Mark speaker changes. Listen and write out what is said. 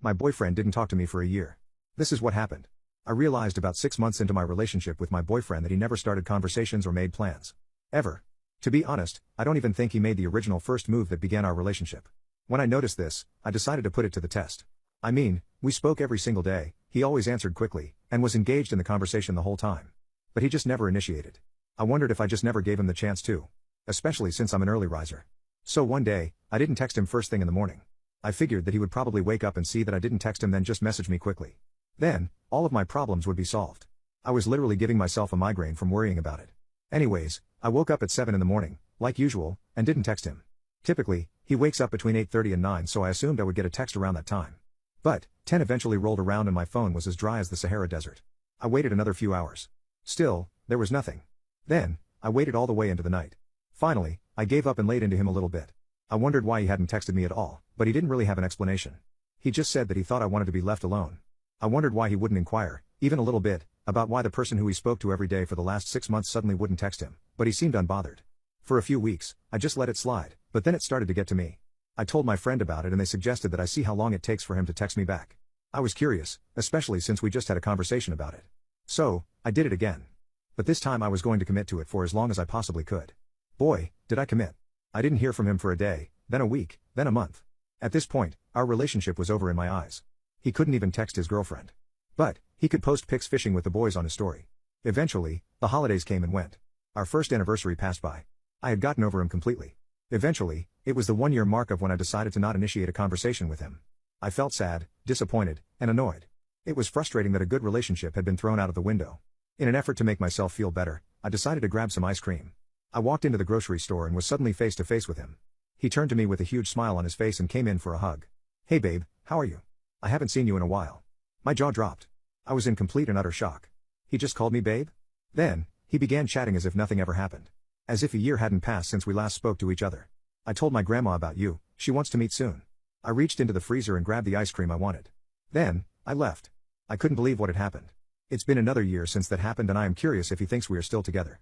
Speaker 1: My boyfriend didn't talk to me for a year. This is what happened. I realized about 6 months into my relationship with my boyfriend that he never started conversations or made plans. Ever. To be honest, I don't even think he made the original first move that began our relationship. When I noticed this, I decided to put it to the test. I mean, we spoke every single day, he always answered quickly, and was engaged in the conversation the whole time. But he just never initiated. I wondered if I just never gave him the chance to. Especially since I'm an early riser. So one day, I didn't text him first thing in the morning. I figured that he would probably wake up and see that I didn't text him, then just message me quickly. Then, all of my problems would be solved. I was literally giving myself a migraine from worrying about it. Anyways, I woke up at 7 in the morning, like usual, and didn't text him. Typically, he wakes up between 8:30 and 9, so I assumed I would get a text around that time. But, 10 eventually rolled around and my phone was as dry as the Sahara Desert. I waited another few hours. Still, there was nothing. Then, I waited all the way into the night. Finally, I gave up and laid into him a little bit. I wondered why he hadn't texted me at all, but he didn't really have an explanation. He just said that he thought I wanted to be left alone. I wondered why he wouldn't inquire, even a little bit, about why the person who he spoke to every day for the last 6 months suddenly wouldn't text him, but he seemed unbothered. For a few weeks, I just let it slide, but then it started to get to me. I told my friend about it and they suggested that I see how long it takes for him to text me back. I was curious, especially since we just had a conversation about it. So, I did it again. But this time I was going to commit to it for as long as I possibly could. Boy, did I commit. I didn't hear from him for a day, then a week, then a month. At this point, our relationship was over in my eyes. He couldn't even text his girlfriend. But, he could post pics fishing with the boys on his story. Eventually, the holidays came and went. Our first anniversary passed by. I had gotten over him completely. Eventually, it was the 1-year mark of when I decided to not initiate a conversation with him. I felt sad, disappointed, and annoyed. It was frustrating that a good relationship had been thrown out of the window. In an effort to make myself feel better, I decided to grab some ice cream. I walked into the grocery store and was suddenly face to face with him. He turned to me with a huge smile on his face and came in for a hug. "Hey babe, how are you? I haven't seen you in a while." My jaw dropped. I was in complete and utter shock. He just called me babe? Then, he began chatting as if nothing ever happened. As if a year hadn't passed since we last spoke to each other. "I told my grandma about you, she wants to meet soon." I reached into the freezer and grabbed the ice cream I wanted. Then, I left. I couldn't believe what had happened. It's been another year since that happened and I am curious if he thinks we are still together.